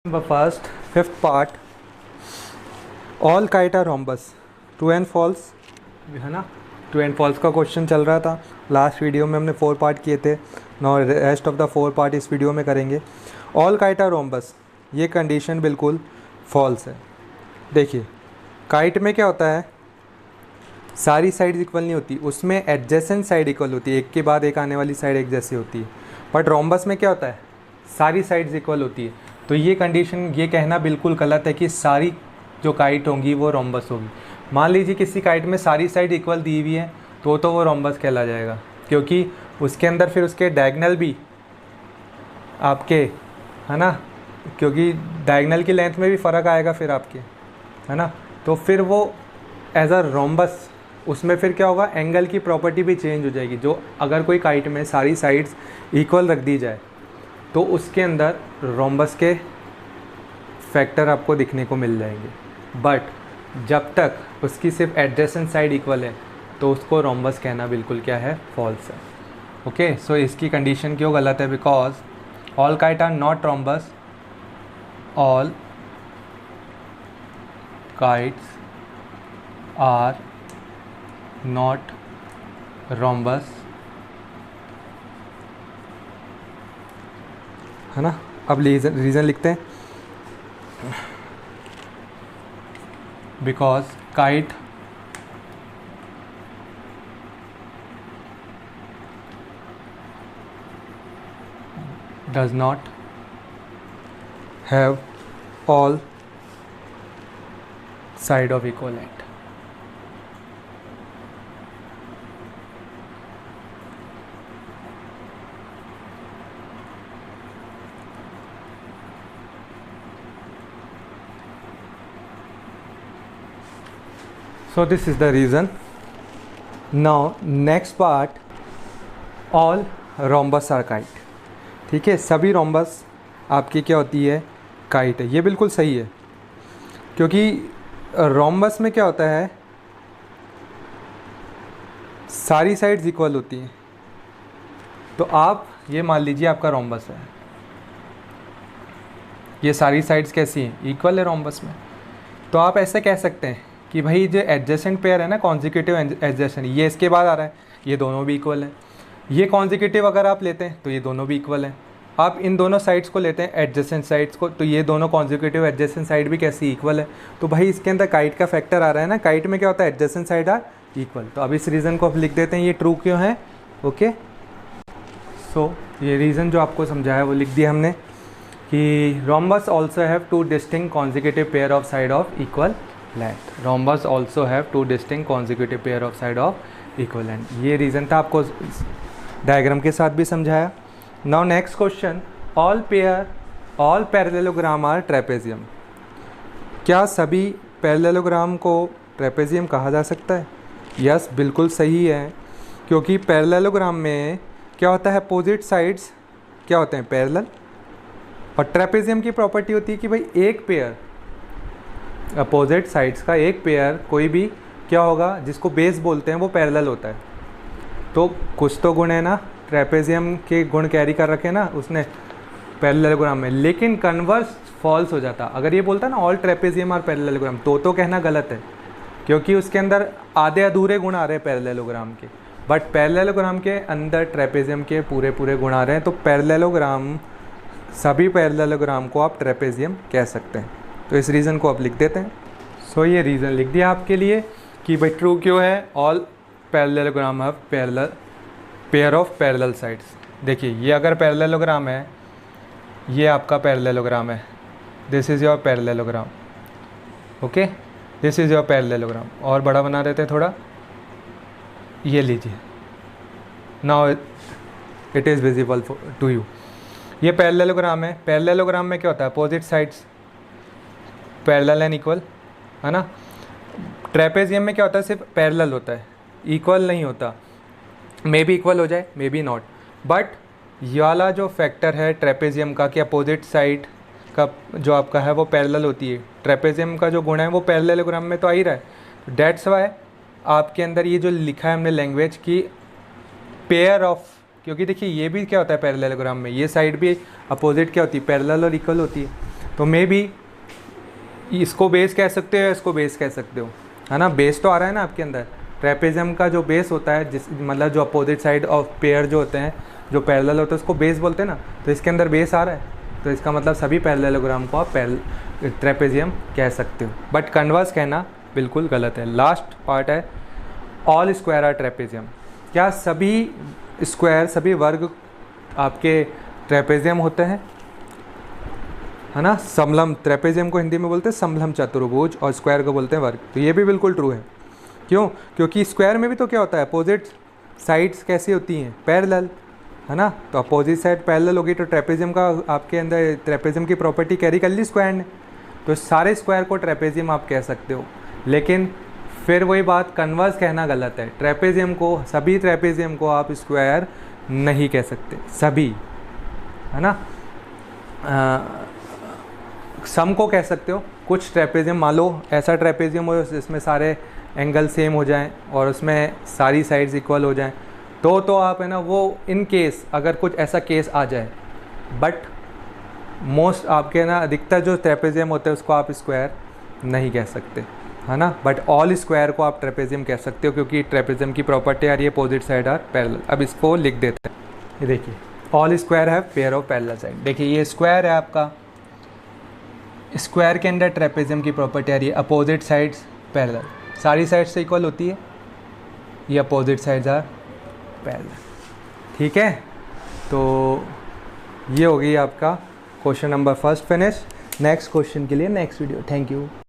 First fifth part all kite are rhombus, true and false, है ना। True and false का question चल रहा था। लास्ट वीडियो में हमने 4 पार्ट किए थे। Now rest of the 4 part इस वीडियो में करेंगे। ऑल काइट आर रोम्बस, ये कंडीशन बिल्कुल फॉल्स है। देखिए काइट में क्या होता है, सारी साइड्स इक्वल नहीं होती, उसमें एडजेसेंट साइड इक्वल होती है, एक के बाद एक आने वाली साइड एक जैसी होती है। बट रोम्बस में क्या होता है, सारी साइड्स इक्वल होती है। तो ये कंडीशन, ये कहना बिल्कुल गलत है कि सारी जो काइट होंगी वो रोम्बस होगी। मान लीजिए किसी काइट में सारी साइड इक्वल दी हुई है तो वो रोम्बस कहला जाएगा, क्योंकि उसके अंदर फिर उसके डायगनल भी आपके, है ना, क्योंकि डायगनल की लेंथ में भी फ़र्क आएगा फिर आपके, है ना। तो फिर वो एज अ रोम्बस, उसमें फिर क्या होगा, एंगल की प्रॉपर्टी भी चेंज हो जाएगी। जो अगर कोई काइट में सारी साइड्स इक्वल रख दी जाए तो उसके अंदर रोम्बस के फैक्टर आपको दिखने को मिल जाएंगे। बट जब तक उसकी सिर्फ एडजेसेंट साइड इक्वल है तो उसको रोम्बस कहना बिल्कुल क्या है, फॉल्स है। ओके, सो इसकी कंडीशन क्यों गलत है, because all kite are not rhombus, all kites are not rhombus, है ना। अब रीज़न लिखते हैं, because kite does not have all side of equal and. So this is the reason. Now next part, all rhombus are kite. ठीक है, सभी rhombus आपकी क्या होती है, काइट है। ये बिल्कुल सही है, क्योंकि रोम्बस में क्या होता है, सारी साइड्स इक्वल होती हैं। तो आप ये मान लीजिए आपका रोम्बस है, ये सारी साइड्स कैसी हैं, इक्वल है रोम्बस में। तो आप ऐसे कह सकते हैं कि भाई जो एडजेसेंट पेयर है ना, कॉन्जिक्यूटिव एडजेसेंट, ये इसके बाद आ रहा है, ये दोनों भी इक्वल हैं। ये कॉन्जिक्यूटिव अगर आप लेते हैं तो ये दोनों भी इक्वल हैं। आप इन दोनों साइड्स को लेते हैं, एडजेसेंट साइड्स को, तो ये दोनों कॉन्जिक्यूटिव एडजेसेंट साइड भी कैसी, इक्वल है। तो भाई इसके अंदर काइट का फैक्टर आ रहा है ना, काइट में क्या होता है, एडजेसेंट साइड आर इक्वल। तो अब इस रीज़न को आप लिख देते हैं, ये ट्रू क्यों है। ओके, सो ये रीज़न जो आपको समझाया वो लिख दिया हमने कि rhombus also have 2 distinct consecutive pair of side of equal length. Rhombus also have 2 distinct consecutive pair of side of equal length. ये रीज़न था, आपको डायग्राम के साथ भी समझाया। Now next question, all parallelogram are trapezium. क्या सभी parallelogram को ट्रेपेजियम कहा जा सकता है? यस, बिल्कुल सही है, क्योंकि पैरेललोग्राम में क्या होता है, अपोजिट साइड्स क्या होते हैं, पैरेलल। और ट्रेपेजियम की प्रॉपर्टी होती है कि भाई एक पेयर, अपोजिट साइड्स का एक पेयर कोई भी क्या होगा, जिसको बेस बोलते हैं, वो पैरेलल होता है। तो कुछ तो गुण है ना, ट्रेपेजियम के गुण कैरी कर रखे ना उसने पैरेललोग्राम में, लेकिन कन्वर्स फॉल्स हो जाता अगर ये बोलता ना ऑल ट्रेपेजियम और पैरेललोग्राम, तो कहना गलत है, क्योंकि उसके अंदर आधे अधूरे गुण आ रहे हैं पैरेललोग्राम के। बट पैरेललोग्राम के अंदर ट्रेपेजियम के पूरे पूरे गुण आ रहे हैं, तो पैरेललोग्राम, सभी पैरेललोग्राम को आप ट्रेपेजियम कह सकते हैं। तो इस रीज़न को आप लिख देते हैं। सो ये रीज़न लिख दिया आपके लिए कि भाई ट्रू क्यों है, all parallelogram have pair of parallel sides. देखिए ये अगर पैरेललोग्राम है, ये आपका पैरेललोग्राम है, this is your parallelogram, okay, this is your parallelogram. और बड़ा बना देते हैं थोड़ा, ये लीजिए, now it is visible to you. ये पैरेललोग्राम है। पैरेललोग्राम में क्या होता है, opposite sides parallel and equal, है ना। ट्रेपेजियम में क्या होता है, सिर्फ पैरेलल होता है, इक्वल नहीं होता। मे बी इक्वल हो जाए, मे बी नॉट, बट ये वाला जो फैक्टर है ट्रेपेजियम का कि अपोजिट साइड का जो आपका है वो पैरेलल होती है, ट्रेपेजियम का जो गुण है वो पैरेललोग्राम में तो आ ही रहा है। डेट्स वाई आपके अंदर ये जो लिखा है हमने लैंग्वेज की पेयर ऑफ, क्योंकि देखिए ये भी क्या होता है पैरेललोग्राम में, ये साइड भी अपोजिट क्या होती है, पैरेलल और इक्वल होती है। तो मे बी इसको बेस कह सकते हो या इसको बेस कह सकते हो, है ना। बेस तो आ रहा है ना आपके अंदर, ट्रेपेजियम का जो बेस होता है, जिस मतलब जो अपोजिट साइड ऑफ पेयर जो होते हैं, जो पैरेलल होते हैं, उसको बेस बोलते हैं ना। तो इसके अंदर बेस आ रहा है, तो इसका मतलब सभी पैरेललोग्राम को आप ट्रेपेजियम कह सकते हो। बट कन्वर्स कहना बिल्कुल गलत है। लास्ट पार्ट है ऑल स्क्वायर आर ट्रेपेजियम। क्या सभी स्क्वायर, सभी वर्ग आपके ट्रेपेजियम होते हैं, है ना। समलम, ट्रेपेजियम को हिंदी में बोलते हैं समलम चतुर्भुज, और स्क्वायर को बोलते हैं वर्ग। तो ये भी बिल्कुल ट्रू है। क्यों? क्योंकि स्क्वायर में भी तो क्या होता है, अपोजिट साइड्स कैसी होती हैं, पैरेलल, है ना। तो अपोजिट साइड पैरेलल होगी, तो ट्रेपेजियम का आपके अंदर ट्रेपेजियम की प्रॉपर्टी कैरी कर ली स्क्वायर ने, तो सारे स्क्वायर को ट्रेपेजियम आप कह सकते हो। लेकिन फिर वही बात, कन्वर्स कहना गलत है। ट्रेपेजियम को, सभी ट्रेपेजियम को आप स्क्वायर नहीं कह सकते, सभी, है ना। सम को कह सकते हो। कुछ ट्रेपेजियम, मान लो ऐसा ट्रेपेजियम हो जिसमें सारे एंगल सेम हो जाएं और उसमें सारी साइड्स इक्वल हो जाएं, तो आप, है ना, वो इन केस अगर कुछ ऐसा केस आ जाए। बट मोस्ट आपके ना अधिकतर जो ट्रेपेजियम होते हैं उसको आप स्क्वायर नहीं कह सकते, है ना। बट ऑल स्क्वायर को आप ट्रेपेजियम कह सकते हो, क्योंकि ट्रेपेजियम की प्रॉपर्टी आ रही है अपोजिट साइड आर पैरेलल। अब इसको लिख देते हैं, ये देखिए, ऑल स्क्वायर है पेयर ऑफ पैरेलल साइड। देखिए ये स्क्वायर है आपका, स्क्वायर के अंदर ट्रेपेजियम की प्रॉपर्टी आ रही है अपोजिट साइड्स पैरेलल, सारी साइड से इक्वल होती है, ये अपोजिट साइड्स आर पैरेलल। ठीक है, तो ये हो गई आपका question number first finish. Next question के लिए नेक्स्ट वीडियो। Thank you.